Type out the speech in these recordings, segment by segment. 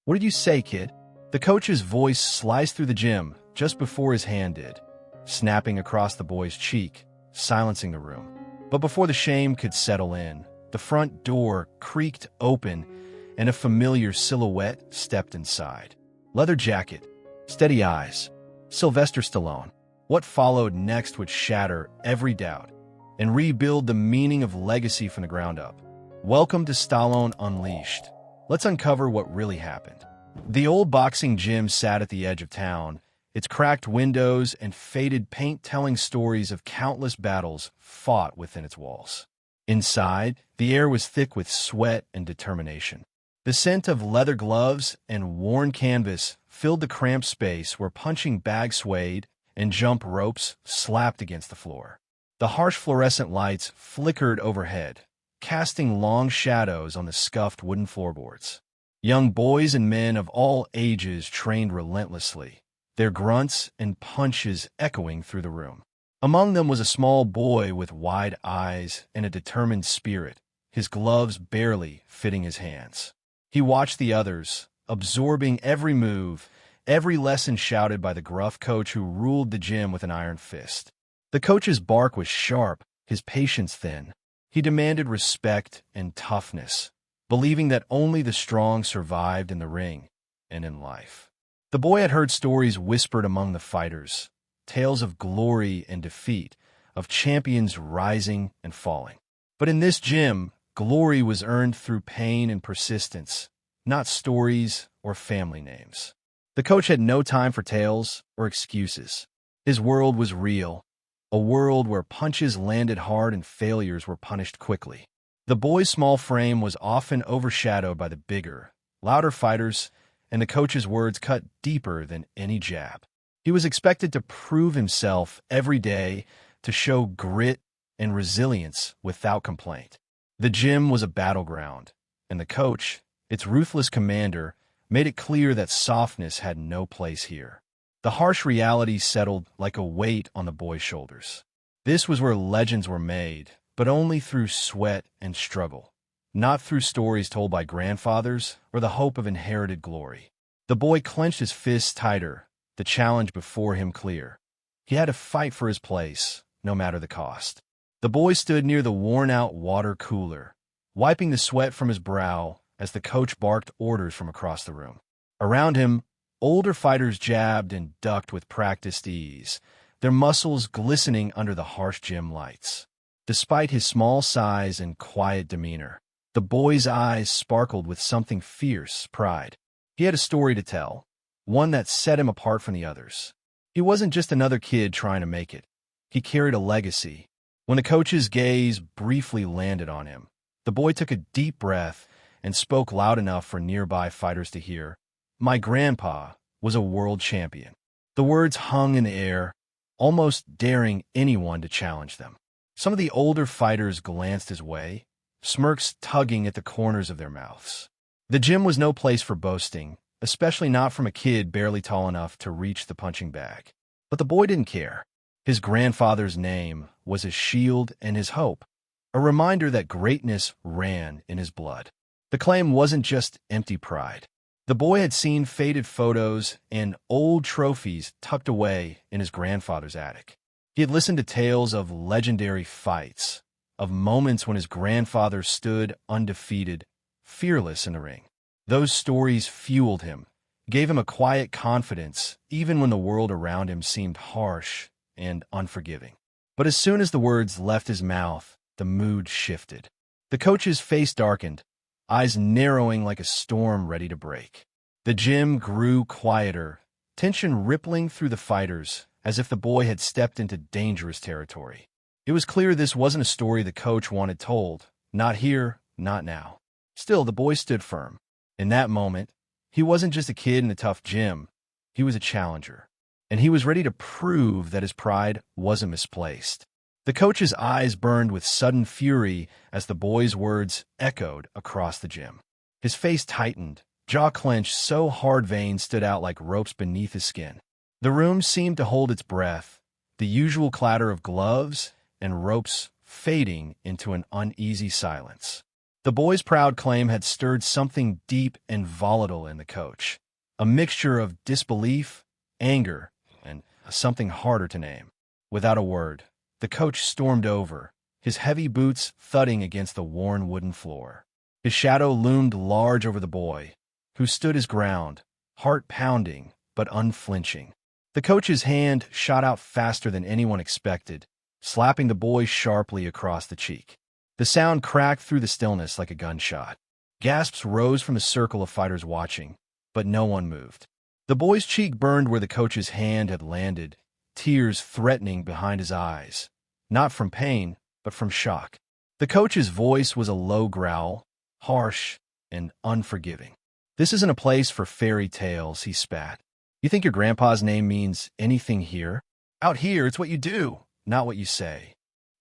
What did you say, kid? The coach's voice sliced through the gym just before his hand did, snapping across the boy's cheek, silencing the room. But before the shame could settle in, the front door creaked open and a familiar silhouette stepped inside. Leather jacket, steady eyes, Sylvester Stallone. What followed next would shatter every doubt and rebuild the meaning of legacy from the ground up. Welcome to Stallone Unleashed. Let's uncover what really happened. The old boxing gym sat at the edge of town, its cracked windows and faded paint telling stories of countless battles fought within its walls. Inside, the air was thick with sweat and determination. The scent of leather gloves and worn canvas filled the cramped space where punching bags swayed and jump ropes slapped against the floor. The harsh fluorescent lights flickered overhead, casting long shadows on the scuffed wooden floorboards. Young boys and men of all ages trained relentlessly, their grunts and punches echoing through the room. Among them was a small boy with wide eyes and a determined spirit, his gloves barely fitting his hands. He watched the others, absorbing every move, every lesson shouted by the gruff coach who ruled the gym with an iron fist. The coach's bark was sharp, his patience thin. He demanded respect and toughness, believing that only the strong survived in the ring and in life. The boy had heard stories whispered among the fighters, tales of glory and defeat, of champions rising and falling. But in this gym, glory was earned through pain and persistence, not stories or family names. The coach had no time for tales or excuses. His world was real, a world where punches landed hard and failures were punished quickly. The boy's small frame was often overshadowed by the bigger, louder fighters, and the coach's words cut deeper than any jab. He was expected to prove himself every day, to show grit and resilience without complaint. The gym was a battleground, and the coach, its ruthless commander, made it clear that softness had no place here. The harsh reality settled like a weight on the boy's shoulders. This was where legends were made, but only through sweat and struggle, not through stories told by grandfathers or the hope of inherited glory. The boy clenched his fists tighter, the challenge before him clear. He had to fight for his place, no matter the cost. The boy stood near the worn-out water cooler, wiping the sweat from his brow as the coach barked orders from across the room. Around him, older fighters jabbed and ducked with practiced ease, their muscles glistening under the harsh gym lights. Despite his small size and quiet demeanor, the boy's eyes sparkled with something fierce pride. He had a story to tell, one that set him apart from the others. He wasn't just another kid trying to make it. He carried a legacy. When the coach's gaze briefly landed on him, the boy took a deep breath and spoke loud enough for nearby fighters to hear. "My grandpa was a world champion." The words hung in the air, almost daring anyone to challenge them. Some of the older fighters glanced his way, smirks tugging at the corners of their mouths. The gym was no place for boasting, especially not from a kid barely tall enough to reach the punching bag. But the boy didn't care. His grandfather's name was his shield and his hope, a reminder that greatness ran in his blood. The claim wasn't just empty pride. The boy had seen faded photos and old trophies tucked away in his grandfather's attic. He had listened to tales of legendary fights, of moments when his grandfather stood undefeated, fearless in the ring. Those stories fueled him, gave him a quiet confidence, even when the world around him seemed harsh and unforgiving. But as soon as the words left his mouth, the mood shifted. The coach's face darkened, eyes narrowing like a storm ready to break. The gym grew quieter, tension rippling through the fighters, as if the boy had stepped into dangerous territory. It was clear this wasn't a story the coach wanted told. Not here, not now. Still, the boy stood firm. In that moment, he wasn't just a kid in a tough gym. He was a challenger. And he was ready to prove that his pride wasn't misplaced. The coach's eyes burned with sudden fury as the boy's words echoed across the gym. His face tightened, jaw clenched so hard veins stood out like ropes beneath his skin. The room seemed to hold its breath, the usual clatter of gloves and ropes fading into an uneasy silence. The boy's proud claim had stirred something deep and volatile in the coach, a mixture of disbelief, anger, and something harder to name. Without a word, the coach stormed over, his heavy boots thudding against the worn wooden floor. His shadow loomed large over the boy, who stood his ground, heart pounding but unflinching. The coach's hand shot out faster than anyone expected, slapping the boy sharply across the cheek. The sound cracked through the stillness like a gunshot. Gasps rose from the circle of fighters watching, but no one moved. The boy's cheek burned where the coach's hand had landed, tears threatening behind his eyes, not from pain, but from shock. The coach's voice was a low growl, harsh and unforgiving. "This isn't a place for fairy tales," he spat. "You think your grandpa's name means anything here? Out here, it's what you do, not what you say."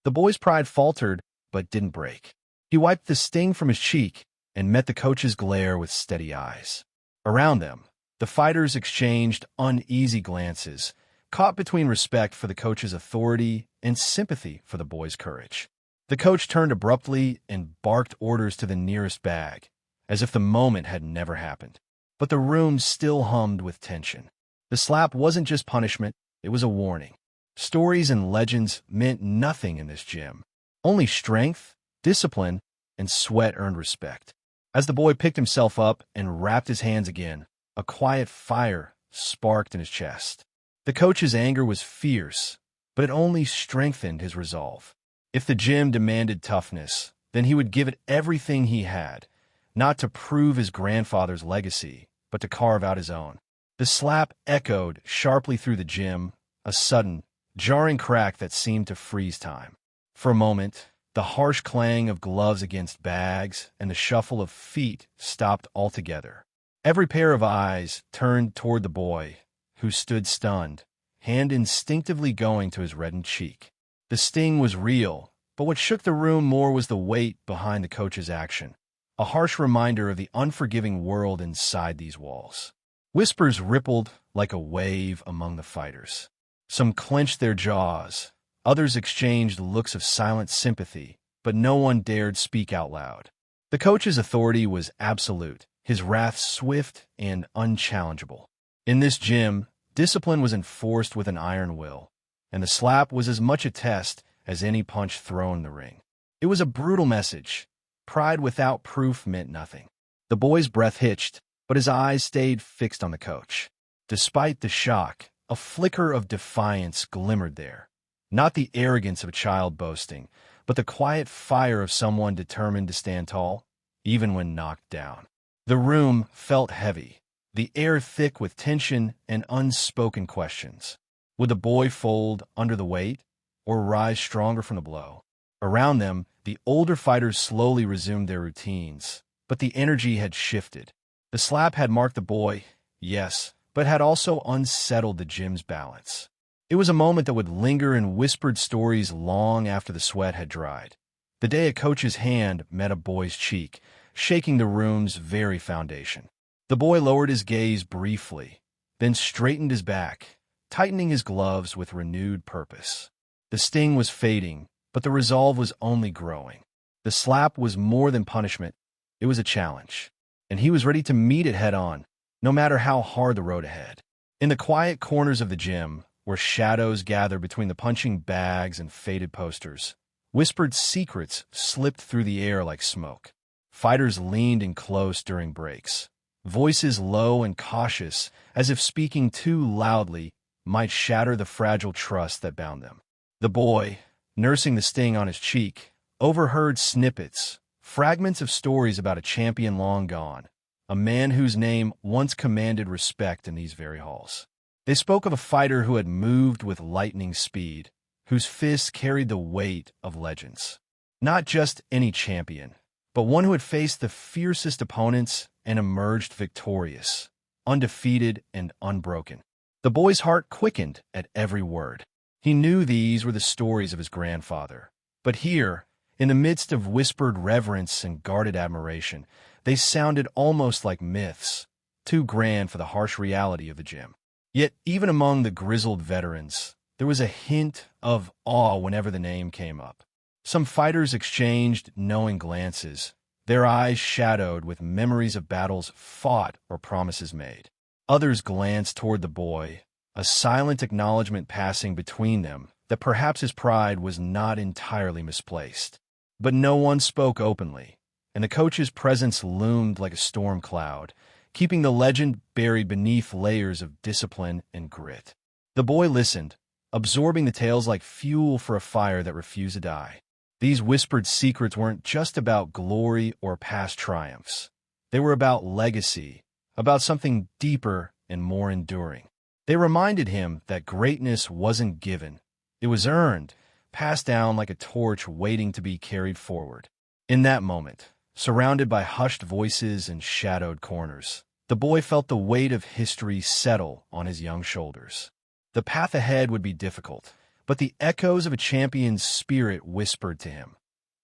The boy's pride faltered, but didn't break. He wiped the sting from his cheek and met the coach's glare with steady eyes. Around them, the fighters exchanged uneasy glances, caught between respect for the coach's authority and sympathy for the boy's courage. The coach turned abruptly and barked orders to the nearest bag, as if the moment had never happened. But the room still hummed with tension. The slap wasn't just punishment, it was a warning. Stories and legends meant nothing in this gym. Only strength, discipline, and sweat earned respect. As the boy picked himself up and wrapped his hands again, a quiet fire sparked in his chest. The coach's anger was fierce, but it only strengthened his resolve. If the gym demanded toughness, then he would give it everything he had, not to prove his grandfather's legacy, but to carve out his own. The slap echoed sharply through the gym, a sudden, jarring crack that seemed to freeze time. For a moment, the harsh clang of gloves against bags and the shuffle of feet stopped altogether. Every pair of eyes turned toward the boy, who stood stunned, hand instinctively going to his reddened cheek. The sting was real, but what shook the room more was the weight behind the coach's action, a harsh reminder of the unforgiving world inside these walls. Whispers rippled like a wave among the fighters. Some clenched their jaws, others exchanged looks of silent sympathy, but no one dared speak out loud. The coach's authority was absolute, his wrath swift and unchallengeable. In this gym, discipline was enforced with an iron will, and the slap was as much a test as any punch thrown in the ring. It was a brutal message. Pride without proof meant nothing. The boy's breath hitched, but his eyes stayed fixed on the coach. Despite the shock, a flicker of defiance glimmered there. Not the arrogance of a child boasting, but the quiet fire of someone determined to stand tall, even when knocked down. The room felt heavy, the air thick with tension and unspoken questions. Would the boy fold under the weight, or rise stronger from the blow? Around them, the older fighters slowly resumed their routines, but the energy had shifted. The slap had marked the boy, yes, but had also unsettled the gym's balance. It was a moment that would linger in whispered stories long after the sweat had dried. The day a coach's hand met a boy's cheek, shaking the room's very foundation. The boy lowered his gaze briefly, then straightened his back, tightening his gloves with renewed purpose. The sting was fading, but the resolve was only growing. The slap was more than punishment, it was a challenge, and he was ready to meet it head-on, no matter how hard the road ahead. In the quiet corners of the gym, where shadows gathered between the punching bags and faded posters, whispered secrets slipped through the air like smoke. Fighters leaned in close during breaks, voices low and cautious, as if speaking too loudly might shatter the fragile trust that bound them. The boy, nursing the sting on his cheek, overheard snippets, fragments of stories about a champion long gone, a man whose name once commanded respect in these very halls. They spoke of a fighter who had moved with lightning speed, whose fists carried the weight of legends. Not just any champion, but one who had faced the fiercest opponents and emerged victorious, undefeated and unbroken. The boy's heart quickened at every word. He knew these were the stories of his grandfather. But here, in the midst of whispered reverence and guarded admiration, they sounded almost like myths, too grand for the harsh reality of the gym. Yet, even among the grizzled veterans, there was a hint of awe whenever the name came up. Some fighters exchanged knowing glances, their eyes shadowed with memories of battles fought or promises made. Others glanced toward the boy, a silent acknowledgement passing between them that perhaps his pride was not entirely misplaced. But no one spoke openly, and the coach's presence loomed like a storm cloud, keeping the legend buried beneath layers of discipline and grit. The boy listened, absorbing the tales like fuel for a fire that refused to die. These whispered secrets weren't just about glory or past triumphs. They were about legacy, about something deeper and more enduring. They reminded him that greatness wasn't given. It was earned, passed down like a torch waiting to be carried forward. In that moment, surrounded by hushed voices and shadowed corners, the boy felt the weight of history settle on his young shoulders. The path ahead would be difficult, but the echoes of a champion's spirit whispered to him,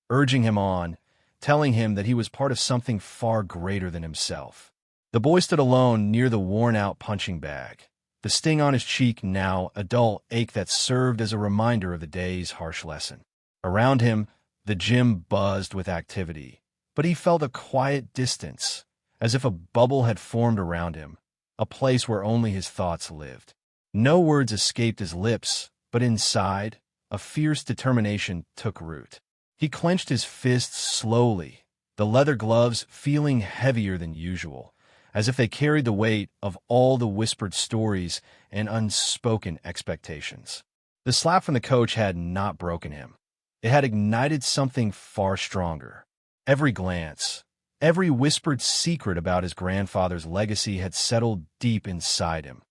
urging him on, telling him that he was part of something far greater than himself. The boy stood alone near the worn-out punching bag, the sting on his cheek now a dull ache that served as a reminder of the day's harsh lesson. Around him, the gym buzzed with activity, but he felt a quiet distance, as if a bubble had formed around him, a place where only his thoughts lived. No words escaped his lips, but inside, a fierce determination took root. He clenched his fists slowly, the leather gloves feeling heavier than usual, as if they carried the weight of all the whispered stories and unspoken expectations. The slap from the coach had not broken him. It had ignited something far stronger. Every glance, every whispered secret about his grandfather's legacy had settled deep inside him,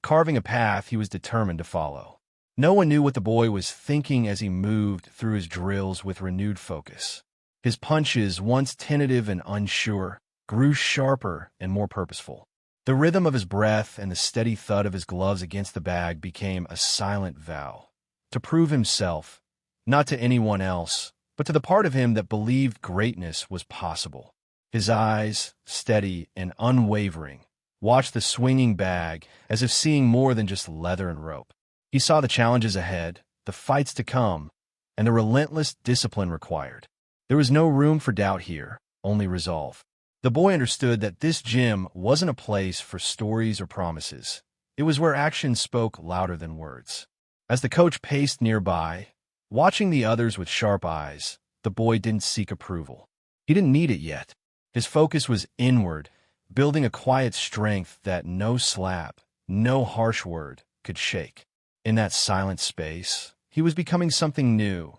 carving a path he was determined to follow. No one knew what the boy was thinking as he moved through his drills with renewed focus. His punches, once tentative and unsure, grew sharper and more purposeful. The rhythm of his breath and the steady thud of his gloves against the bag became a silent vow. To prove himself, not to anyone else, but to the part of him that believed greatness was possible. His eyes, steady and unwavering, watched the swinging bag as if seeing more than just leather and rope. He saw the challenges ahead, the fights to come, and the relentless discipline required. There was no room for doubt here, only resolve. The boy understood that this gym wasn't a place for stories or promises. It was where action spoke louder than words. As the coach paced nearby, watching the others with sharp eyes, the boy didn't seek approval. He didn't need it yet. His focus was inward, building a quiet strength that no slap, no harsh word could shake. In that silent space, he was becoming something new,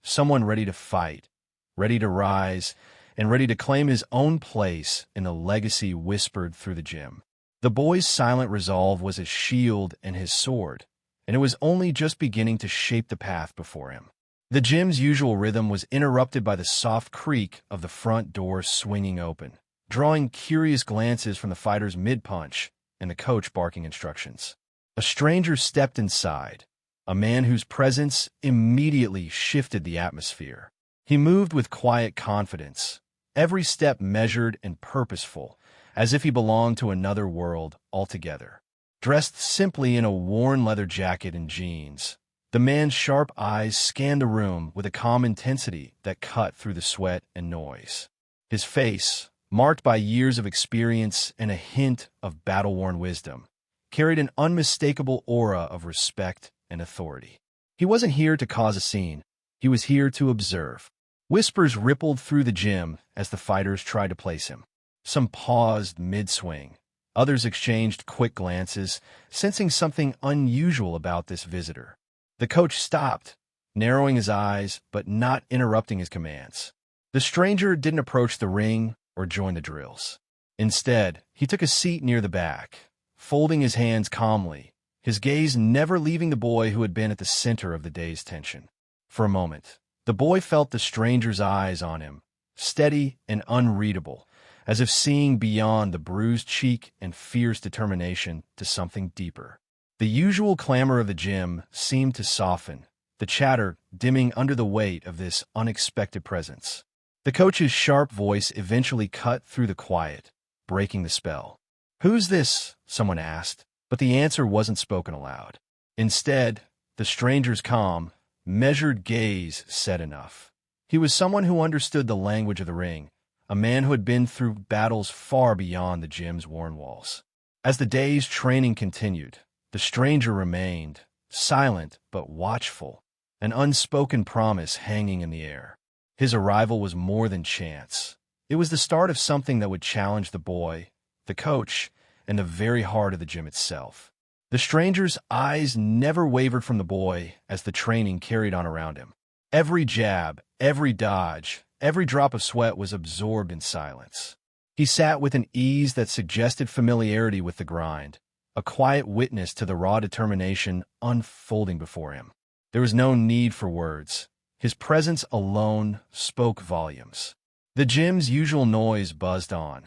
someone ready to fight, ready to rise, and ready to claim his own place in the legacy whispered through the gym. The boy's silent resolve was his shield and his sword, and it was only just beginning to shape the path before him. The gym's usual rhythm was interrupted by the soft creak of the front door swinging open, drawing curious glances from the fighters mid-punch and the coach barking instructions. A stranger stepped inside, a man whose presence immediately shifted the atmosphere. He moved with quiet confidence, every step measured and purposeful, as if he belonged to another world altogether. Dressed simply in a worn leather jacket and jeans, the man's sharp eyes scanned the room with a calm intensity that cut through the sweat and noise. His face, marked by years of experience and a hint of battle-worn wisdom, carried an unmistakable aura of respect and authority. He wasn't here to cause a scene. He was here to observe. Whispers rippled through the gym as the fighters tried to place him. Some paused mid-swing. Others exchanged quick glances, sensing something unusual about this visitor. The coach stopped, narrowing his eyes but not interrupting his commands. The stranger didn't approach the ring or join the drills. Instead, he took a seat near the back, folding his hands calmly, his gaze never leaving the boy who had been at the center of the day's tension. For a moment, the boy felt the stranger's eyes on him, steady and unreadable, as if seeing beyond the bruised cheek and fierce determination to something deeper. The usual clamor of the gym seemed to soften, the chatter dimming under the weight of this unexpected presence. The coach's sharp voice eventually cut through the quiet, breaking the spell. "Who's this?" someone asked, but the answer wasn't spoken aloud. Instead, the stranger's calm, measured gaze said enough. He was someone who understood the language of the ring, a man who had been through battles far beyond the gym's worn walls. As the day's training continued, the stranger remained, silent but watchful, an unspoken promise hanging in the air. His arrival was more than chance. It was the start of something that would challenge the boy, the coach, and the very heart of the gym itself. The stranger's eyes never wavered from the boy as the training carried on around him. Every jab, every dodge, every drop of sweat was absorbed in silence. He sat with an ease that suggested familiarity with the grind, a quiet witness to the raw determination unfolding before him. There was no need for words. His presence alone spoke volumes. The gym's usual noise buzzed on,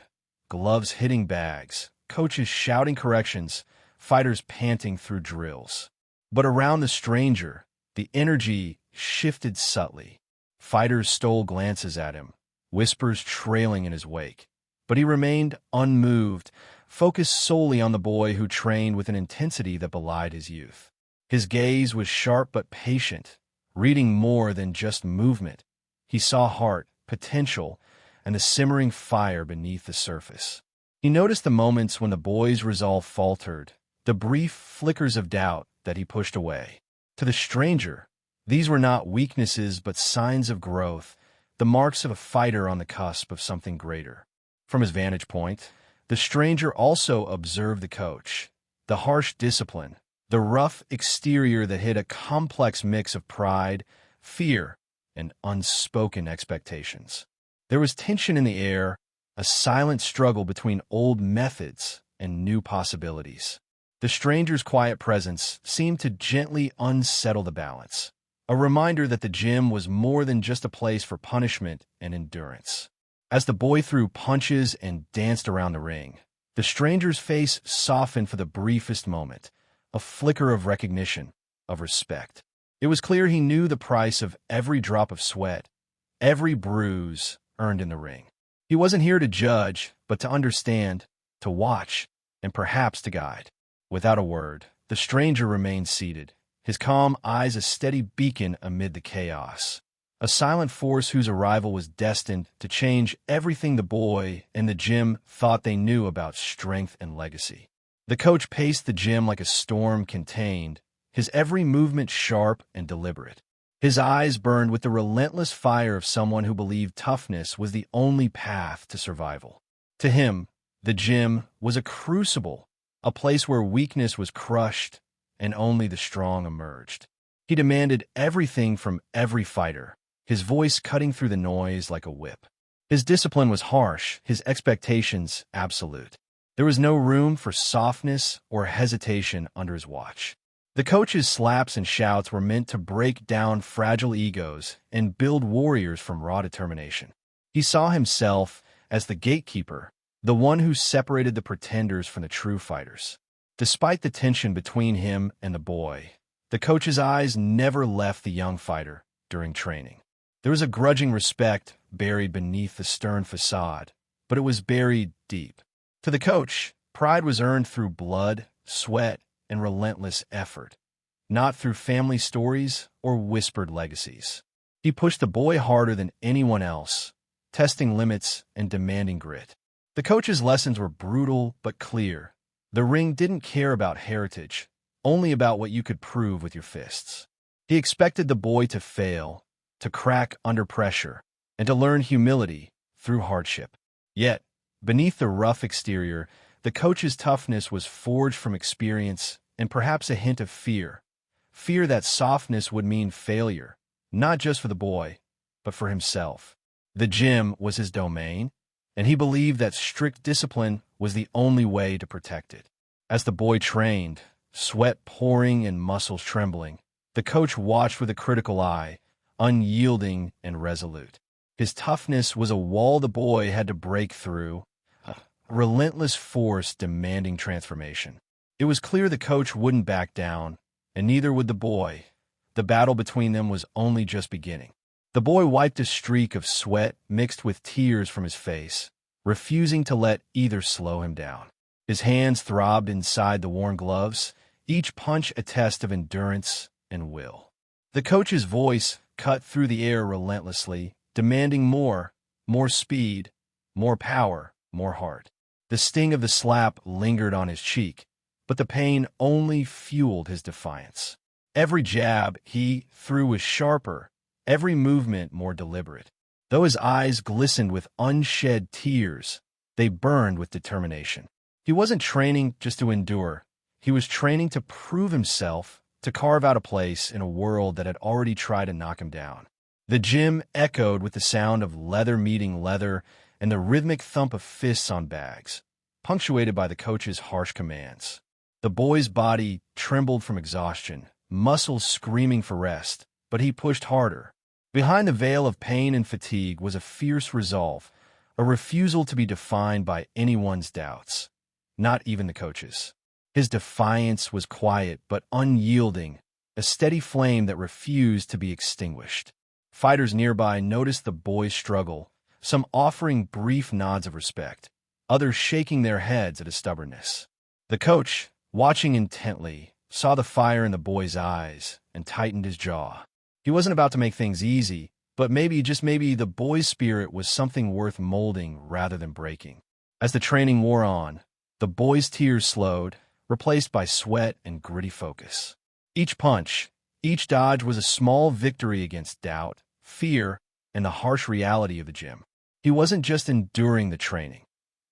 gloves hitting bags, coaches shouting corrections, fighters panting through drills. But around the stranger, the energy shifted subtly. Fighters stole glances at him, whispers trailing in his wake. But he remained unmoved, focused solely on the boy who trained with an intensity that belied his youth. His gaze was sharp but patient, reading more than just movement. He saw heart, potential, and the simmering fire beneath the surface. He noticed the moments when the boy's resolve faltered, the brief flickers of doubt that he pushed away. To the stranger, these were not weaknesses but signs of growth, the marks of a fighter on the cusp of something greater. From his vantage point, the stranger also observed the coach, the harsh discipline, the rough exterior that hid a complex mix of pride, fear, and unspoken expectations. There was tension in the air, a silent struggle between old methods and new possibilities. The stranger's quiet presence seemed to gently unsettle the balance, a reminder that the gym was more than just a place for punishment and endurance. As the boy threw punches and danced around the ring, the stranger's face softened for the briefest moment, a flicker of recognition, of respect. It was clear he knew the price of every drop of sweat, every bruise earned in the ring. He wasn't here to judge, but to understand, to watch, and perhaps to guide. Without a word, the stranger remained seated, his calm eyes a steady beacon amid the chaos. A silent force whose arrival was destined to change everything the boy and the gym thought they knew about strength and legacy. The coach paced the gym like a storm contained, his every movement sharp and deliberate. His eyes burned with the relentless fire of someone who believed toughness was the only path to survival. To him, the gym was a crucible, a place where weakness was crushed and only the strong emerged. He demanded everything from every fighter, his voice cutting through the noise like a whip. His discipline was harsh, his expectations absolute. There was no room for softness or hesitation under his watch. The coach's slaps and shouts were meant to break down fragile egos and build warriors from raw determination. He saw himself as the gatekeeper, the one who separated the pretenders from the true fighters. Despite the tension between him and the boy, the coach's eyes never left the young fighter during training. There was a grudging respect buried beneath the stern facade, but it was buried deep. To the coach, pride was earned through blood, sweat, and relentless effort, not through family stories or whispered legacies. He pushed the boy harder than anyone else, testing limits and demanding grit. The coach's lessons were brutal but clear. The ring didn't care about heritage, only about what you could prove with your fists. He expected the boy to fail, to crack under pressure, and to learn humility through hardship. Yet, beneath the rough exterior, the coach's toughness was forged from experience and perhaps a hint of fear. Fear that softness would mean failure, not just for the boy, but for himself. The gym was his domain, and he believed that strict discipline was the only way to protect it. As the boy trained, sweat pouring and muscles trembling, the coach watched with a critical eye, unyielding and resolute. His toughness was a wall the boy had to break through, a relentless force demanding transformation. It was clear the coach wouldn't back down, and neither would the boy. The battle between them was only just beginning. The boy wiped a streak of sweat mixed with tears from his face, refusing to let either slow him down. His hands throbbed inside the worn gloves, each punch a test of endurance and will. The coach's voice cut through the air relentlessly, demanding more speed, more power, more heart. The sting of the slap lingered on his cheek, but the pain only fueled his defiance. Every jab he threw was sharper, every movement more deliberate. Though his eyes glistened with unshed tears, they burned with determination. He wasn't training just to endure. He was training to prove himself, to carve out a place in a world that had already tried to knock him down. The gym echoed with the sound of leather meeting leather and the rhythmic thump of fists on bags, punctuated by the coach's harsh commands. The boy's body trembled from exhaustion, muscles screaming for rest, but he pushed harder. Behind the veil of pain and fatigue was a fierce resolve, a refusal to be defined by anyone's doubts, not even the coach's. His defiance was quiet but unyielding, a steady flame that refused to be extinguished. Fighters nearby noticed the boy's struggle, some offering brief nods of respect, others shaking their heads at his stubbornness. The coach, watching intently, saw the fire in the boy's eyes and tightened his jaw. He wasn't about to make things easy, but maybe, just maybe, the boy's spirit was something worth molding rather than breaking. As the training wore on, the boy's tears slowed, replaced by sweat and gritty focus. Each punch, each dodge was a small victory against doubt, fear, and the harsh reality of the gym. He wasn't just enduring the training.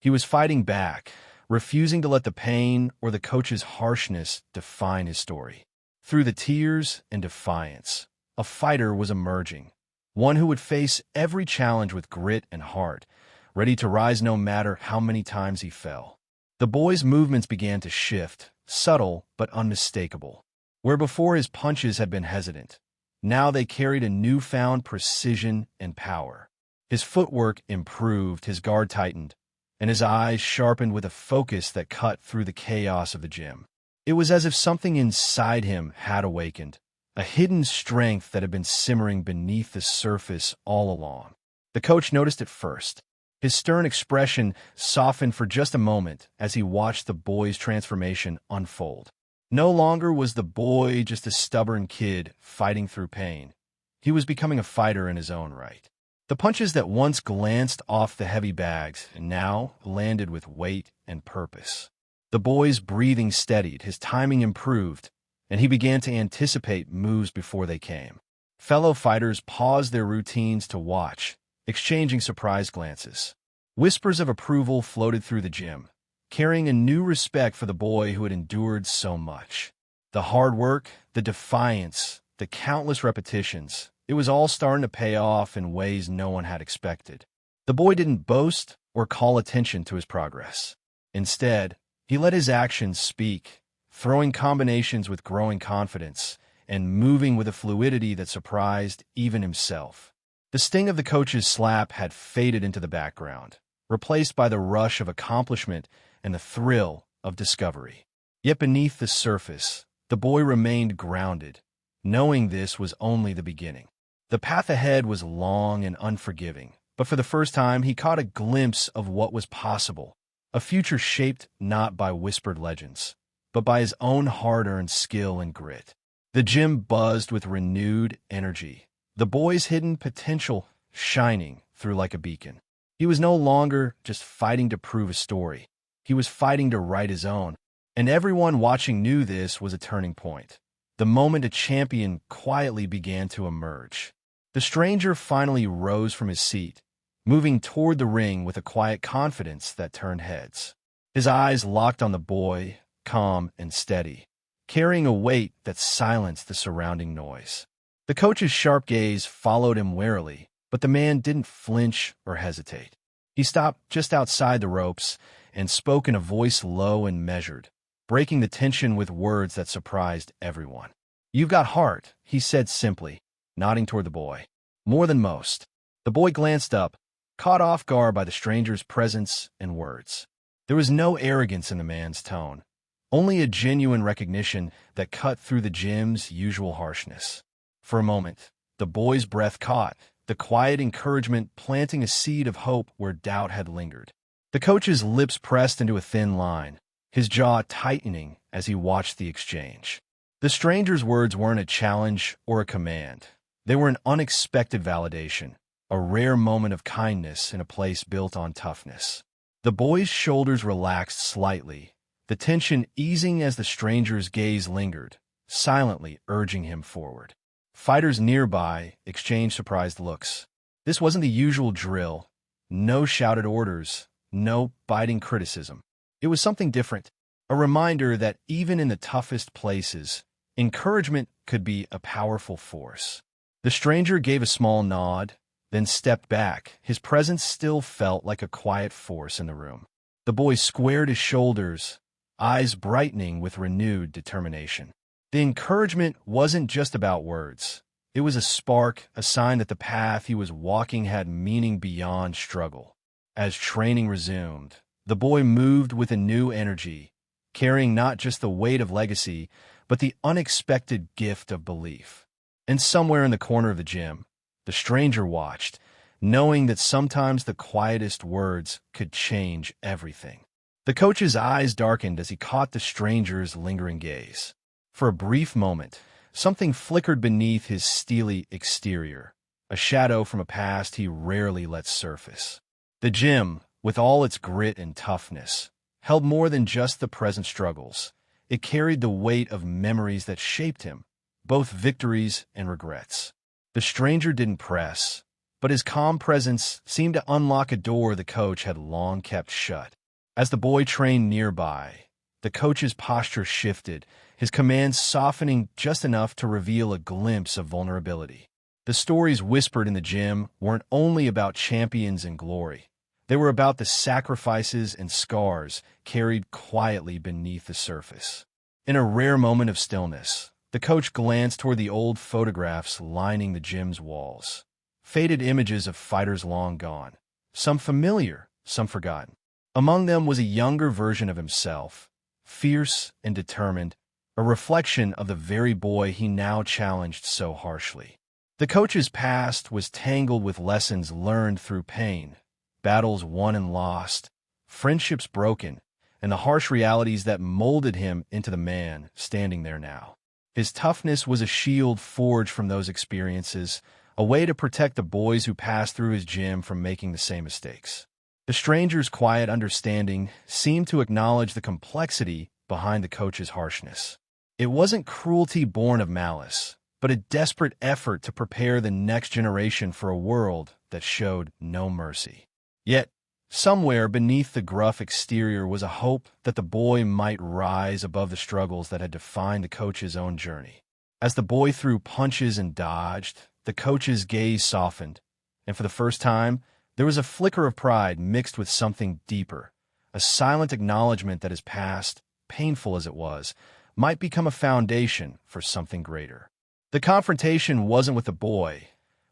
He was fighting back, refusing to let the pain or the coach's harshness define his story. Through the tears and defiance, a fighter was emerging, one who would face every challenge with grit and heart, ready to rise no matter how many times he fell. The boy's movements began to shift, subtle but unmistakable. Where before his punches had been hesitant, now they carried a newfound precision and power. His footwork improved, his guard tightened, and his eyes sharpened with a focus that cut through the chaos of the gym. It was as if something inside him had awakened, a hidden strength that had been simmering beneath the surface all along. The coach noticed it first. His stern expression softened for just a moment as he watched the boy's transformation unfold. No longer was the boy just a stubborn kid fighting through pain. He was becoming a fighter in his own right. The punches that once glanced off the heavy bags now landed with weight and purpose. The boy's breathing steadied, his timing improved, and he began to anticipate moves before they came. Fellow fighters paused their routines to watch, exchanging surprised glances. Whispers of approval floated through the gym, carrying a new respect for the boy who had endured so much. The hard work, the defiance, the countless repetitions, it was all starting to pay off in ways no one had expected. The boy didn't boast or call attention to his progress. Instead, he let his actions speak, throwing combinations with growing confidence and moving with a fluidity that surprised even himself. The sting of the coach's slap had faded into the background, replaced by the rush of accomplishment and the thrill of discovery. Yet beneath the surface, the boy remained grounded, knowing this was only the beginning. The path ahead was long and unforgiving, but for the first time he caught a glimpse of what was possible, a future shaped not by whispered legends, but by his own hard-earned skill and grit. The gym buzzed with renewed energy, the boy's hidden potential shining through like a beacon. He was no longer just fighting to prove a story. He was fighting to write his own, and everyone watching knew this was a turning point. The moment a champion quietly began to emerge. The stranger finally rose from his seat, moving toward the ring with a quiet confidence that turned heads. His eyes locked on the boy, calm and steady, carrying a weight that silenced the surrounding noise. The coach's sharp gaze followed him warily, but the man didn't flinch or hesitate. He stopped just outside the ropes and spoke in a voice low and measured, breaking the tension with words that surprised everyone. "You've got heart," he said simply, nodding toward the boy. More than most. The boy glanced up, caught off guard by the stranger's presence and words. There was no arrogance in the man's tone, only a genuine recognition that cut through the gym's usual harshness. For a moment, the boy's breath caught, the quiet encouragement planting a seed of hope where doubt had lingered. The coach's lips pressed into a thin line, his jaw tightening as he watched the exchange. The stranger's words weren't a challenge or a command. They were an unexpected validation, a rare moment of kindness in a place built on toughness. The boy's shoulders relaxed slightly, the tension easing as the stranger's gaze lingered, silently urging him forward. Fighters nearby exchanged surprised looks. This wasn't the usual drill. No shouted orders, no biting criticism. It was something different, a reminder that even in the toughest places, encouragement could be a powerful force. The stranger gave a small nod, then stepped back. His presence still felt like a quiet force in the room. The boy squared his shoulders, eyes brightening with renewed determination. The encouragement wasn't just about words. It was a spark, a sign that the path he was walking had meaning beyond struggle. As training resumed, the boy moved with a new energy, carrying not just the weight of legacy, but the unexpected gift of belief. And somewhere in the corner of the gym, the stranger watched, knowing that sometimes the quietest words could change everything. The coach's eyes darkened as he caught the stranger's lingering gaze. For a brief moment, something flickered beneath his steely exterior, a shadow from a past he rarely let surface. The gym, with all its grit and toughness, held more than just the present struggles. It carried the weight of memories that shaped him, both victories and regrets. The stranger didn't press, but his calm presence seemed to unlock a door the coach had long kept shut. As the boy trained nearby, the coach's posture shifted, his commands softening just enough to reveal a glimpse of vulnerability. The stories whispered in the gym weren't only about champions and glory. They were about the sacrifices and scars carried quietly beneath the surface. In a rare moment of stillness, the coach glanced toward the old photographs lining the gym's walls. Faded images of fighters long gone, some familiar, some forgotten. Among them was a younger version of himself, fierce and determined, a reflection of the very boy he now challenged so harshly. The coach's past was tangled with lessons learned through pain, battles won and lost, friendships broken, and the harsh realities that molded him into the man standing there now. His toughness was a shield forged from those experiences, a way to protect the boys who passed through his gym from making the same mistakes. The stranger's quiet understanding seemed to acknowledge the complexity behind the coach's harshness. It wasn't cruelty born of malice, but a desperate effort to prepare the next generation for a world that showed no mercy. Yet, somewhere beneath the gruff exterior was a hope that the boy might rise above the struggles that had defined the coach's own journey. As the boy threw punches and dodged, the coach's gaze softened, and for the first time, there was a flicker of pride mixed with something deeper, a silent acknowledgement that his past, painful as it was, might become a foundation for something greater. The confrontation wasn't with the boy,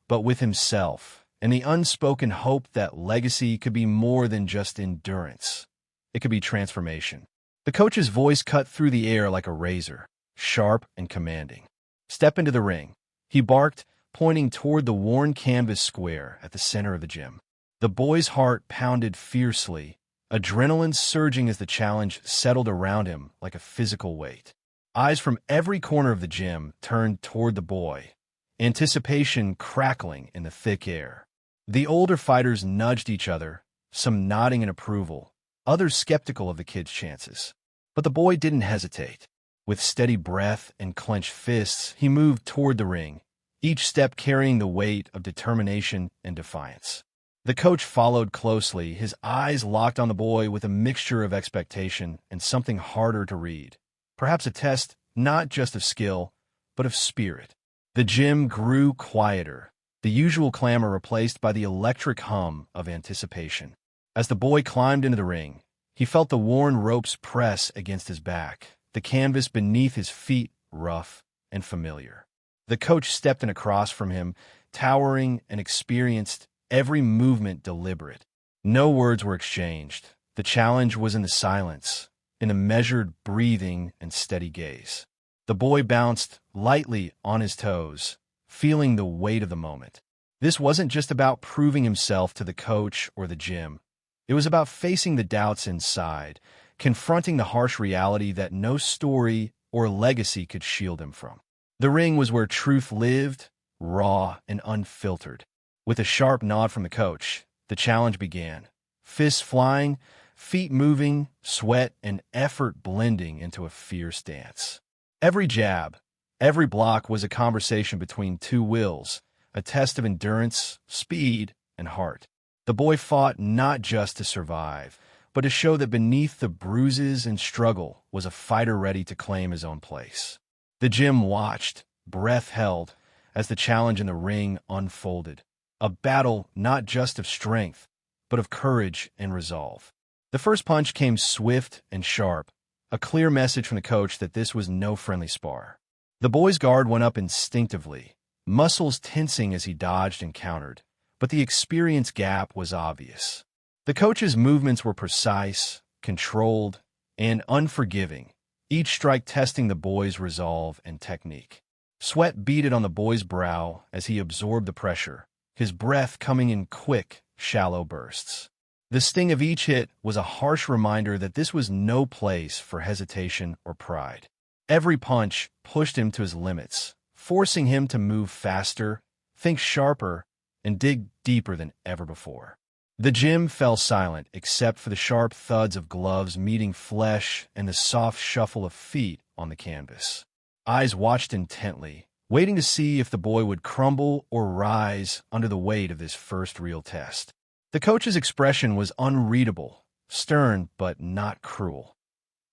but with himself, and the unspoken hope that legacy could be more than just endurance. It could be transformation. The coach's voice cut through the air like a razor, sharp and commanding. "Step into the ring," he barked, pointing toward the worn canvas square at the center of the gym. The boy's heart pounded fiercely, adrenaline surging as the challenge settled around him like a physical weight. Eyes from every corner of the gym turned toward the boy, anticipation crackling in the thick air. The older fighters nudged each other, some nodding in approval, others skeptical of the kid's chances. But the boy didn't hesitate. With steady breath and clenched fists, he moved toward the ring, each step carrying the weight of determination and defiance. The coach followed closely, his eyes locked on the boy with a mixture of expectation and something harder to read. Perhaps a test not just of skill, but of spirit. The gym grew quieter, the usual clamor replaced by the electric hum of anticipation. As the boy climbed into the ring, he felt the worn ropes press against his back, the canvas beneath his feet rough and familiar. The coach stepped in across from him, towering and experienced, every movement deliberate. No words were exchanged. The challenge was in the silence, in the measured breathing and steady gaze. The boy bounced lightly on his toes, feeling the weight of the moment. This wasn't just about proving himself to the coach or the gym. It was about facing the doubts inside, confronting the harsh reality that no story or legacy could shield him from. The ring was where truth lived, raw and unfiltered. With a sharp nod from the coach, the challenge began. Fists flying, feet moving, sweat and effort blending into a fierce dance. Every jab, every block was a conversation between two wills, a test of endurance, speed, and heart. The boy fought not just to survive, but to show that beneath the bruises and struggle was a fighter ready to claim his own place. The gym watched, breath held, as the challenge in the ring unfolded. A battle not just of strength, but of courage and resolve. The first punch came swift and sharp, a clear message from the coach that this was no friendly spar. The boy's guard went up instinctively, muscles tensing as he dodged and countered, but the experience gap was obvious. The coach's movements were precise, controlled, and unforgiving, each strike testing the boy's resolve and technique. Sweat beaded on the boy's brow as he absorbed the pressure, his breath coming in quick, shallow bursts. The sting of each hit was a harsh reminder that this was no place for hesitation or pride. Every punch pushed him to his limits, forcing him to move faster, think sharper, and dig deeper than ever before. The gym fell silent except for the sharp thuds of gloves meeting flesh and the soft shuffle of feet on the canvas. Eyes watched intently, waiting to see if the boy would crumble or rise under the weight of this first real test. The coach's expression was unreadable, stern but not cruel,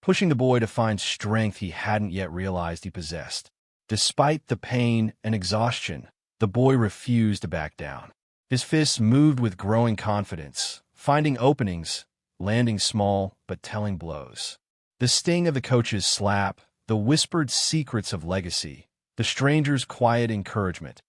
pushing the boy to find strength he hadn't yet realized he possessed. Despite the pain and exhaustion, the boy refused to back down. His fists moved with growing confidence, finding openings, landing small but telling blows. The sting of the coach's slap, the whispered secrets of legacy, the stranger's quiet encouragement,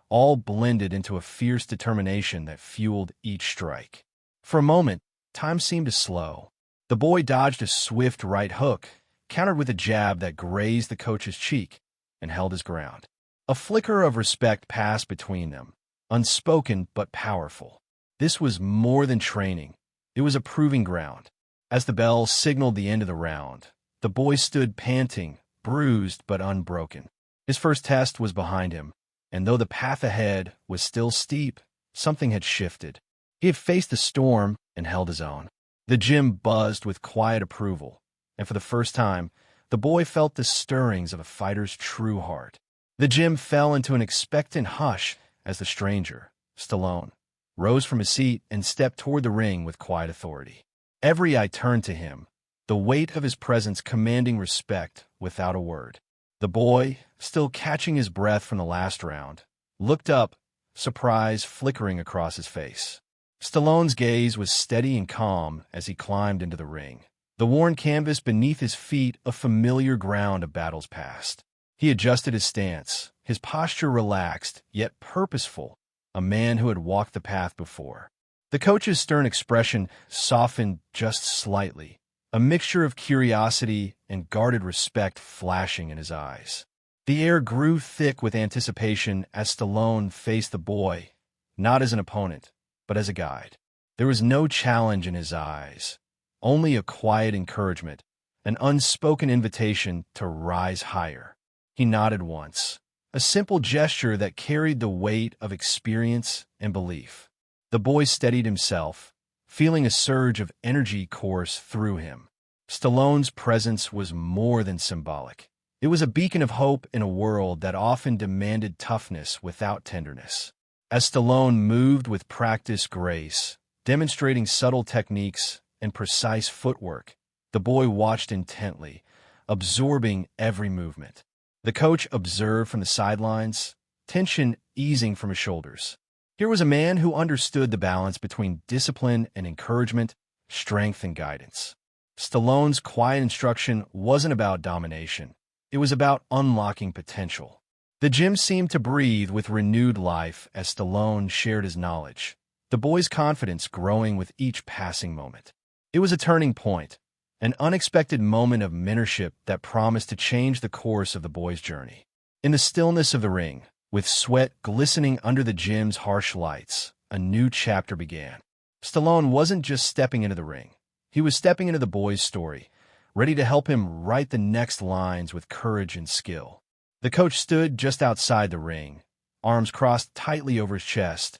all blended into a fierce determination that fueled each strike. For a moment, time seemed to slow. The boy dodged a swift right hook, countered with a jab that grazed the coach's cheek, and held his ground. A flicker of respect passed between them, unspoken but powerful. This was more than training. It was a proving ground. As the bell signaled the end of the round, the boy stood panting, bruised but unbroken. His first test was behind him, and though the path ahead was still steep, something had shifted. He had faced the storm and held his own. The gym buzzed with quiet approval, and for the first time, the boy felt the stirrings of a fighter's true heart. The gym fell into an expectant hush as the stranger, Stallone, rose from his seat and stepped toward the ring with quiet authority. Every eye turned to him, the weight of his presence commanding respect without a word. The boy, still catching his breath from the last round, looked up, surprise flickering across his face. Stallone's gaze was steady and calm as he climbed into the ring. The worn canvas beneath his feet a familiar ground of battles past. He adjusted his stance, his posture relaxed, yet purposeful, a man who had walked the path before. The coach's stern expression softened just slightly, a mixture of curiosity and guarded respect flashing in his eyes. The air grew thick with anticipation as Stallone faced the boy, not as an opponent, but as a guide. There was no challenge in his eyes, only a quiet encouragement, an unspoken invitation to rise higher. He nodded once, a simple gesture that carried the weight of experience and belief. The boy steadied himself, feeling a surge of energy course through him. Stallone's presence was more than symbolic. It was a beacon of hope in a world that often demanded toughness without tenderness. As Stallone moved with practiced grace, demonstrating subtle techniques and precise footwork, the boy watched intently, absorbing every movement. The coach observed from the sidelines, tension easing from his shoulders. Here was a man who understood the balance between discipline and encouragement, strength and guidance. Stallone's quiet instruction wasn't about domination. It was about unlocking potential. The gym seemed to breathe with renewed life as Stallone shared his knowledge, the boy's confidence growing with each passing moment. It was a turning point, an unexpected moment of mentorship that promised to change the course of the boy's journey. In the stillness of the ring, with sweat glistening under the gym's harsh lights, a new chapter began. Stallone wasn't just stepping into the ring. He was stepping into the boy's story, ready to help him write the next lines with courage and skill. The coach stood just outside the ring, arms crossed tightly over his chest,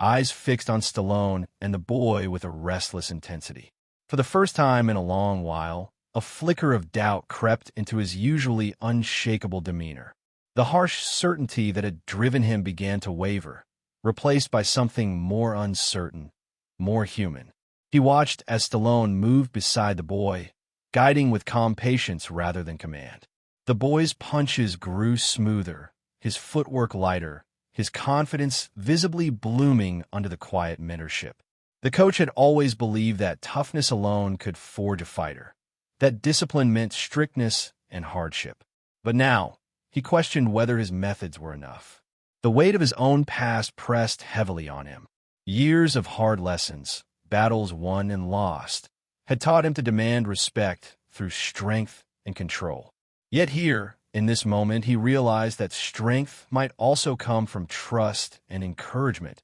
eyes fixed on Stallone and the boy with a restless intensity. For the first time in a long while, a flicker of doubt crept into his usually unshakable demeanor. The harsh certainty that had driven him began to waver, replaced by something more uncertain, more human. He watched as Stallone moved beside the boy, guiding with calm patience rather than command. The boy's punches grew smoother, his footwork lighter, his confidence visibly blooming under the quiet mentorship. The coach had always believed that toughness alone could forge a fighter, that discipline meant strictness and hardship. But now, he questioned whether his methods were enough. The weight of his own past pressed heavily on him. Years of hard lessons, battles won and lost, had taught him to demand respect through strength and control. Yet here, in this moment, he realized that strength might also come from trust and encouragement,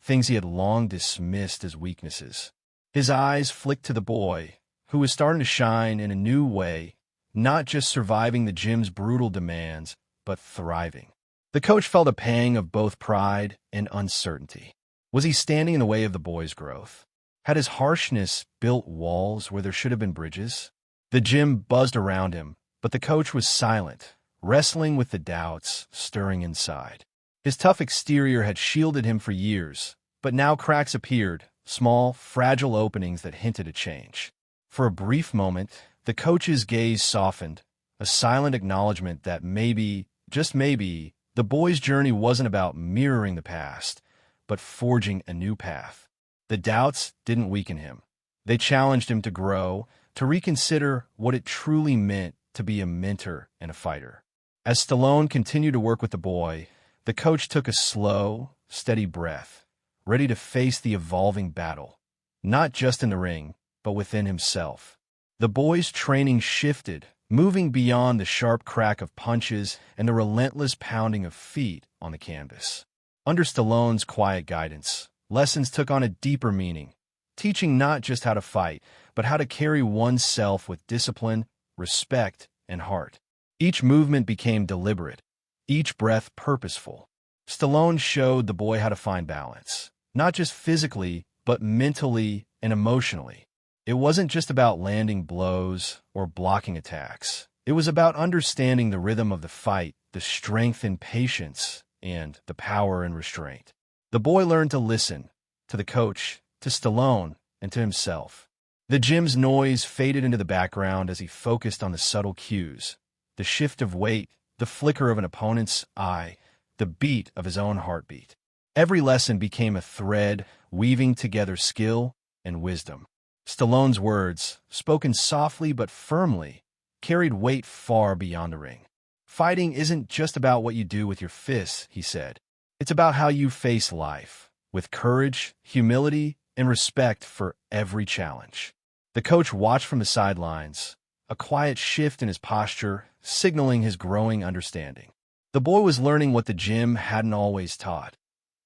things he had long dismissed as weaknesses. His eyes flicked to the boy, who was starting to shine in a new way, not just surviving the gym's brutal demands, but thriving. The coach felt a pang of both pride and uncertainty. Was he standing in the way of the boy's growth? Had his harshness built walls where there should have been bridges? The gym buzzed around him, but the coach was silent, wrestling with the doubts stirring inside. His tough exterior had shielded him for years, but now cracks appeared, small, fragile openings that hinted at change. For a brief moment, the coach's gaze softened, a silent acknowledgement that maybe, just maybe, the boy's journey wasn't about mirroring the past, but forging a new path. The doubts didn't weaken him. They challenged him to grow, to reconsider what it truly meant to be a mentor and a fighter. As Stallone continued to work with the boy, the coach took a slow, steady breath, ready to face the evolving battle, not just in the ring, but within himself. The boy's training shifted, moving beyond the sharp crack of punches and the relentless pounding of feet on the canvas. Under Stallone's quiet guidance, lessons took on a deeper meaning, teaching not just how to fight, but how to carry oneself with discipline, respect, and heart. Each movement became deliberate, each breath purposeful. Stallone showed the boy how to find balance, not just physically, but mentally and emotionally. It wasn't just about landing blows or blocking attacks. It was about understanding the rhythm of the fight, the strength and patience, and the power and restraint. The boy learned to listen, to the coach, to Stallone, and to himself. The gym's noise faded into the background as he focused on the subtle cues, the shift of weight, the flicker of an opponent's eye, the beat of his own heartbeat. Every lesson became a thread weaving together skill and wisdom. Stallone's words, spoken softly but firmly, carried weight far beyond the ring. Fighting isn't just about what you do with your fists, he said. It's about how you face life, with courage, humility, and respect for every challenge. The coach watched from the sidelines, a quiet shift in his posture, signaling his growing understanding. The boy was learning what the gym hadn't always taught,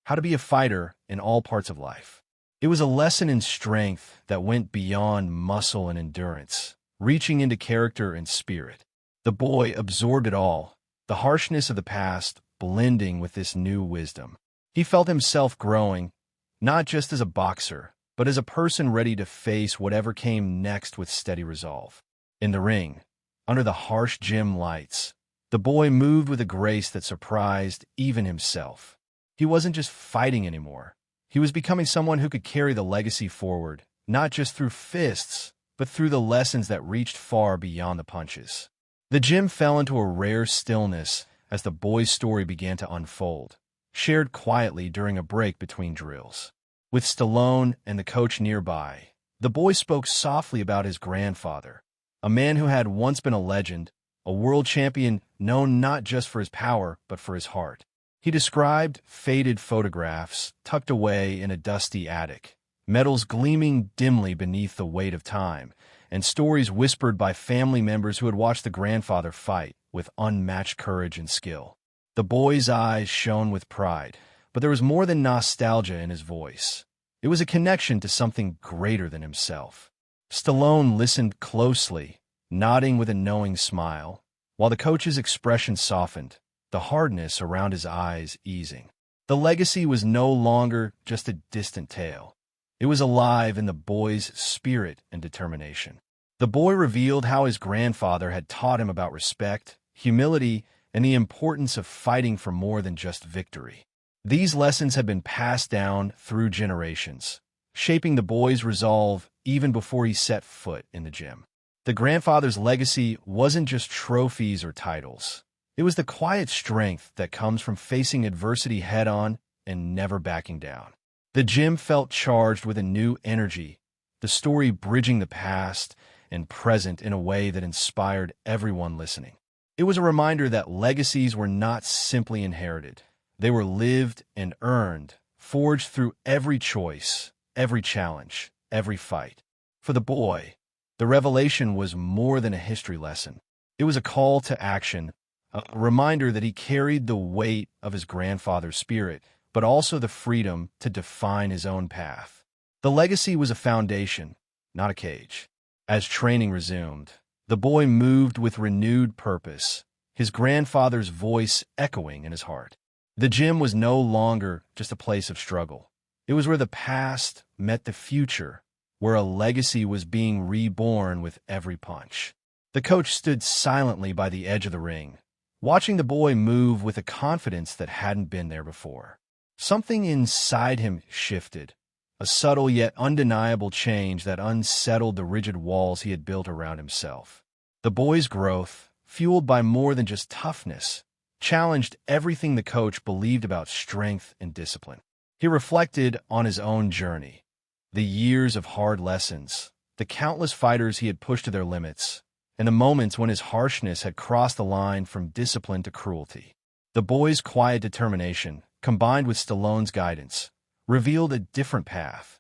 how to be a fighter in all parts of life. It was a lesson in strength that went beyond muscle and endurance, reaching into character and spirit. The boy absorbed it all, the harshness of the past blending with this new wisdom. He felt himself growing, not just as a boxer, but as a person ready to face whatever came next with steady resolve. In the ring, under the harsh gym lights, the boy moved with a grace that surprised even himself. He wasn't just fighting anymore. He was becoming someone who could carry the legacy forward, not just through fists, but through the lessons that reached far beyond the punches. The gym fell into a rare stillness as the boy's story began to unfold, shared quietly during a break between drills. With Stallone and the coach nearby, the boy spoke softly about his grandfather, a man who had once been a legend, a world champion known not just for his power, but for his heart. He described faded photographs tucked away in a dusty attic, medals gleaming dimly beneath the weight of time, and stories whispered by family members who had watched the grandfather fight with unmatched courage and skill. The boy's eyes shone with pride, but there was more than nostalgia in his voice. It was a connection to something greater than himself. Stallone listened closely, nodding with a knowing smile, while the coach's expression softened, the hardness around his eyes easing. The legacy was no longer just a distant tale. It was alive in the boy's spirit and determination. The boy revealed how his grandfather had taught him about respect, humility, and the importance of fighting for more than just victory. These lessons had been passed down through generations, shaping the boy's resolve even before he set foot in the gym. The grandfather's legacy wasn't just trophies or titles. It was the quiet strength that comes from facing adversity head-on and never backing down. The gym felt charged with a new energy, the story bridging the past and present in a way that inspired everyone listening. It was a reminder that legacies were not simply inherited. They were lived and earned, forged through every choice, every challenge, every fight. For the boy, the revelation was more than a history lesson. It was a call to action, a reminder that he carried the weight of his grandfather's spirit, but also the freedom to define his own path. The legacy was a foundation, not a cage. As training resumed, the boy moved with renewed purpose, his grandfather's voice echoing in his heart. The gym was no longer just a place of struggle. It was where the past met the future, where a legacy was being reborn with every punch. The coach stood silently by the edge of the ring, watching the boy move with a confidence that hadn't been there before. Something inside him shifted, a subtle yet undeniable change that unsettled the rigid walls he had built around himself. The boy's growth, fueled by more than just toughness, challenged everything the coach believed about strength and discipline. He reflected on his own journey, the years of hard lessons, the countless fighters he had pushed to their limits, and the moments when his harshness had crossed the line from discipline to cruelty. The boy's quiet determination, combined with Stallone's guidance, revealed a different path,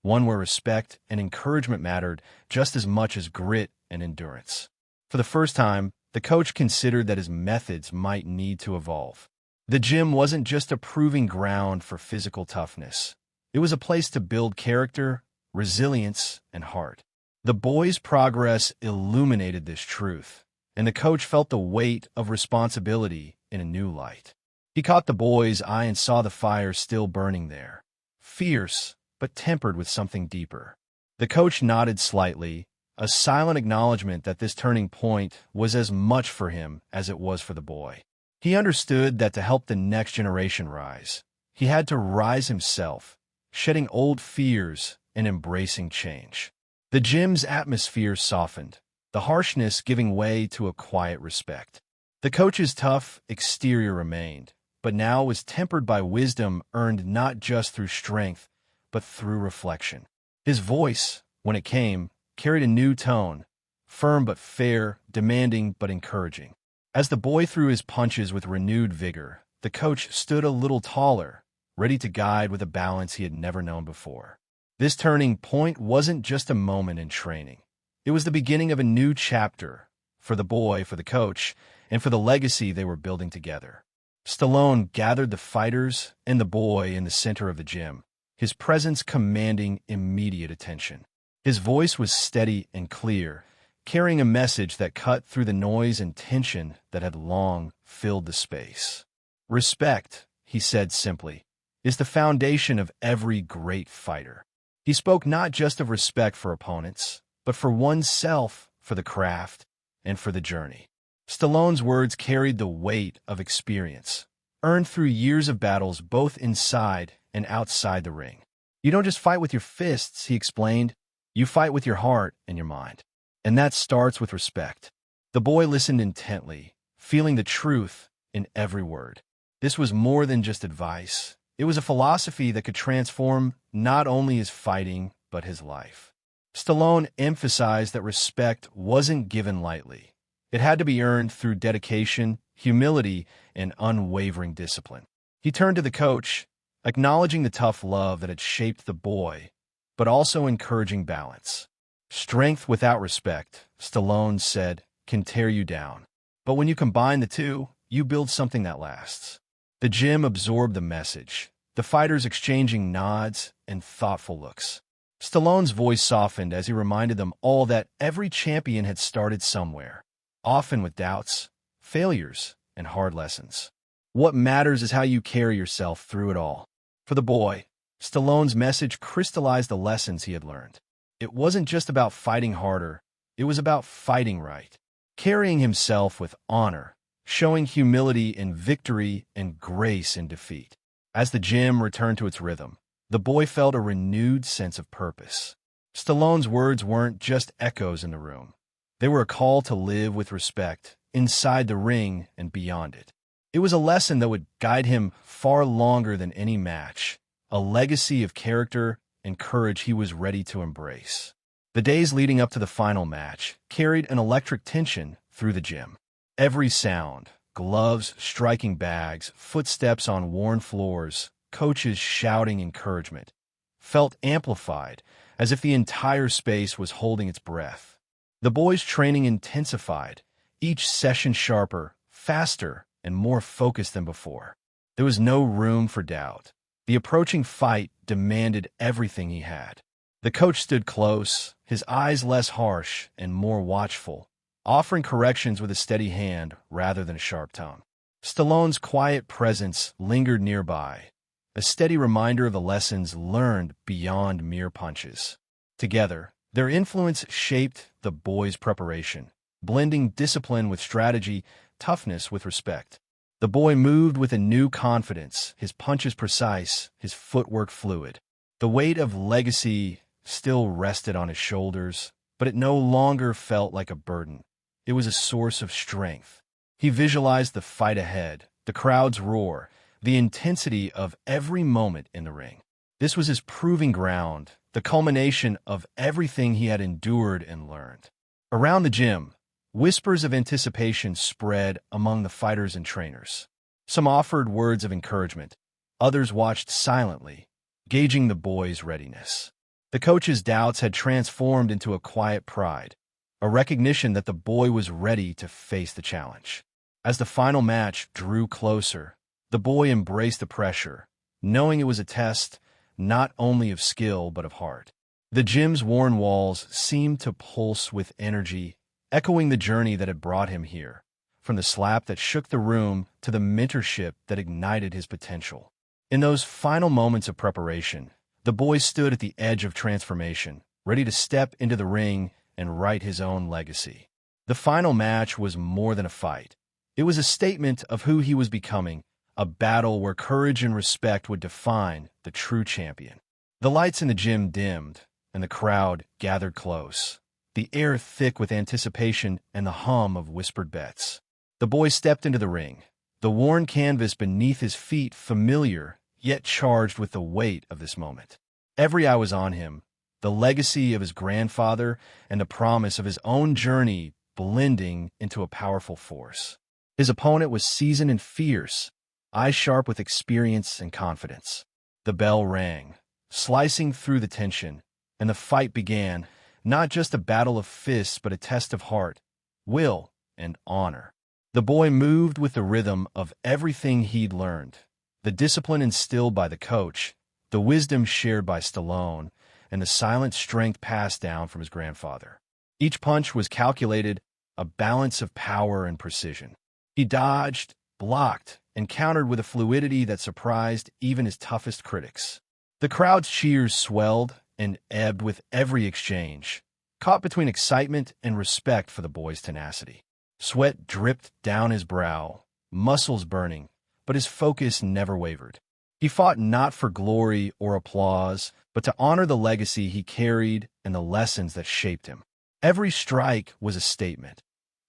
one where respect and encouragement mattered just as much as grit and endurance. For the first time, the coach considered that his methods might need to evolve. The gym wasn't just a proving ground for physical toughness. It was a place to build character, resilience, and heart. The boy's progress illuminated this truth, and the coach felt the weight of responsibility in a new light. He caught the boy's eye and saw the fire still burning there, fierce but tempered with something deeper. The coach nodded slightly, a silent acknowledgement that this turning point was as much for him as it was for the boy. He understood that to help the next generation rise, he had to rise himself, shedding old fears and embracing change. The gym's atmosphere softened, the harshness giving way to a quiet respect. The coach's tough exterior remained, but now was tempered by wisdom earned not just through strength, but through reflection. His voice, when it came, carried a new tone, firm but fair, demanding but encouraging. As the boy threw his punches with renewed vigor, the coach stood a little taller, ready to guide with a balance he had never known before. This turning point wasn't just a moment in training. It was the beginning of a new chapter, for the boy, for the coach, and for the legacy they were building together. Stallone gathered the fighters and the boy in the center of the gym, his presence commanding immediate attention. His voice was steady and clear, carrying a message that cut through the noise and tension that had long filled the space. Respect, he said simply, is the foundation of every great fighter. He spoke not just of respect for opponents, but for oneself, for the craft, and for the journey. Stallone's words carried the weight of experience, earned through years of battles both inside and outside the ring. You don't just fight with your fists, he explained. You fight with your heart and your mind. And that starts with respect. The boy listened intently, feeling the truth in every word. This was more than just advice. It was a philosophy that could transform not only his fighting, but his life. Stallone emphasized that respect wasn't given lightly. It had to be earned through dedication, humility, and unwavering discipline. He turned to the coach, acknowledging the tough love that had shaped the boy, but also encouraging balance. Strength without respect, Stallone said, can tear you down. But when you combine the two, you build something that lasts. The gym absorbed the message, the fighters exchanging nods and thoughtful looks. Stallone's voice softened as he reminded them all that every champion had started somewhere, often with doubts, failures, and hard lessons. What matters is how you carry yourself through it all. For the boy, Stallone's message crystallized the lessons he had learned. It wasn't just about fighting harder, it was about fighting right, carrying himself with honor, showing humility in victory and grace in defeat. As the gym returned to its rhythm, the boy felt a renewed sense of purpose. Stallone's words weren't just echoes in the room. They were a call to live with respect, inside the ring and beyond it. It was a lesson that would guide him far longer than any match, a legacy of character and courage he was ready to embrace. The days leading up to the final match carried an electric tension through the gym. Every sound, gloves striking bags, footsteps on worn floors, coaches shouting encouragement, felt amplified, as if the entire space was holding its breath. The boys' training intensified, each session sharper, faster, and more focused than before. There was no room for doubt. The approaching fight demanded everything he had. The coach stood close, his eyes less harsh and more watchful, offering corrections with a steady hand rather than a sharp tone. Stallone's quiet presence lingered nearby, a steady reminder of the lessons learned beyond mere punches. Together, their influence shaped the boys' preparation, blending discipline with strategy, toughness with respect. The boy moved with a new confidence, his punches precise, his footwork fluid. The weight of legacy still rested on his shoulders, but it no longer felt like a burden. It was a source of strength. He visualized the fight ahead, the crowd's roar, the intensity of every moment in the ring. This was his proving ground, the culmination of everything he had endured and learned. Around the gym, whispers of anticipation spread among the fighters and trainers. Some offered words of encouragement. Others watched silently, gauging the boy's readiness. The coach's doubts had transformed into a quiet pride, a recognition that the boy was ready to face the challenge. As the final match drew closer, the boy embraced the pressure, knowing it was a test not only of skill but of heart. The gym's worn walls seemed to pulse with energy, echoing the journey that had brought him here, from the slap that shook the room to the mentorship that ignited his potential. In those final moments of preparation, the boy stood at the edge of transformation, ready to step into the ring and write his own legacy. The final match was more than a fight. It was a statement of who he was becoming, a battle where courage and respect would define the true champion. The lights in the gym dimmed, and the crowd gathered close, the air thick with anticipation and the hum of whispered bets. The boy stepped into the ring, the worn canvas beneath his feet familiar, yet charged with the weight of this moment. Every eye was on him, the legacy of his grandfather and the promise of his own journey blending into a powerful force. His opponent was seasoned and fierce, eyes sharp with experience and confidence. The bell rang, slicing through the tension, and the fight began, not just a battle of fists but a test of heart, will, and honor. The boy moved with the rhythm of everything he'd learned, the discipline instilled by the coach, the wisdom shared by Stallone, and the silent strength passed down from his grandfather. Each punch was calculated, a balance of power and precision. He dodged, blocked, and countered with a fluidity that surprised even his toughest critics. The crowd's cheers swelled and ebbed with every exchange, caught between excitement and respect for the boy's tenacity. Sweat dripped down his brow, muscles burning, but his focus never wavered. He fought not for glory or applause, but to honor the legacy he carried and the lessons that shaped him. Every strike was a statement,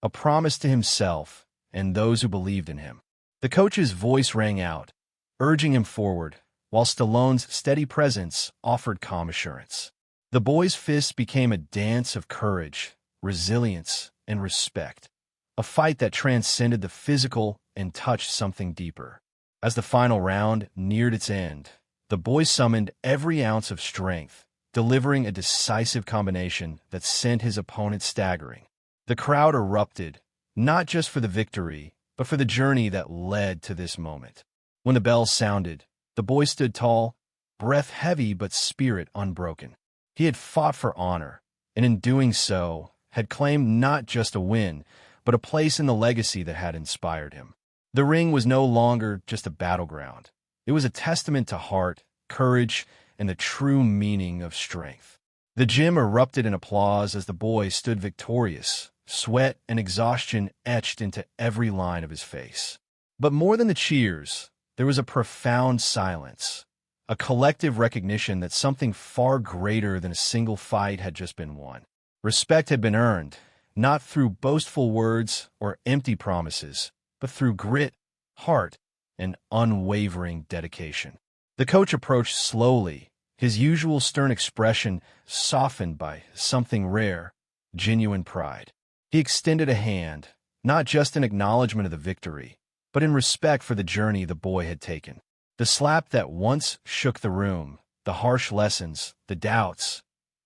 a promise to himself and those who believed in him. The coach's voice rang out, urging him forward, while Stallone's steady presence offered calm assurance. The boy's fists became a dance of courage, resilience, and respect, a fight that transcended the physical and touched something deeper. As the final round neared its end, the boy summoned every ounce of strength, delivering a decisive combination that sent his opponent staggering. The crowd erupted, not just for the victory, but for the journey that led to this moment. When the bell sounded, the boy stood tall, breath heavy but spirit unbroken. He had fought for honor, and in doing so, had claimed not just a win, but a place in the legacy that had inspired him. The ring was no longer just a battleground. It was a testament to heart, courage, and the true meaning of strength. The gym erupted in applause as the boy stood victorious, sweat and exhaustion etched into every line of his face. But more than the cheers, there was a profound silence, a collective recognition that something far greater than a single fight had just been won. Respect had been earned, not through boastful words or empty promises, but through grit, heart, and unwavering dedication. The coach approached slowly, his usual stern expression softened by something rare, genuine pride. He extended a hand, not just in acknowledgement of the victory, but in respect for the journey the boy had taken. The slap that once shook the room, the harsh lessons, the doubts,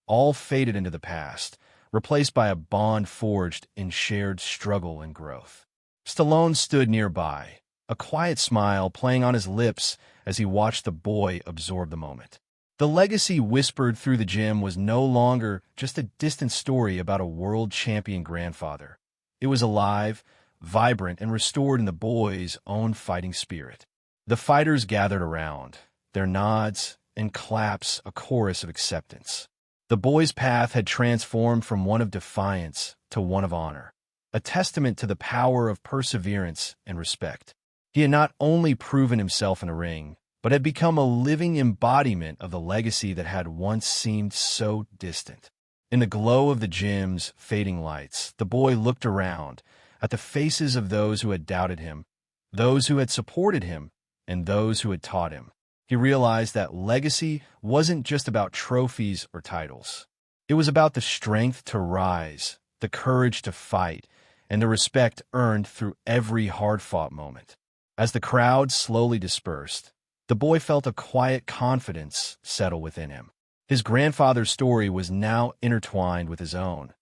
all faded into the past, replaced by a bond forged in shared struggle and growth. Stallone stood nearby, a quiet smile playing on his lips as he watched the boy absorb the moment. The legacy whispered through the gym was no longer just a distant story about a world champion grandfather. It was alive, vibrant, and restored in the boy's own fighting spirit. The fighters gathered around, their nods and claps a chorus of acceptance. The boy's path had transformed from one of defiance to one of honor, a testament to the power of perseverance and respect. He had not only proven himself in a ring, but had become a living embodiment of the legacy that had once seemed so distant. In the glow of the gym's fading lights, the boy looked around at the faces of those who had doubted him, those who had supported him, and those who had taught him. He realized that legacy wasn't just about trophies or titles. It was about the strength to rise, the courage to fight, and the respect earned through every hard-fought moment. As the crowd slowly dispersed, the boy felt a quiet confidence settle within him. His grandfather's story was now intertwined with his own,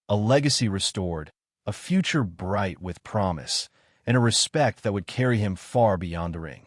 a legacy restored, a future bright with promise, and a respect that would carry him far beyond the ring.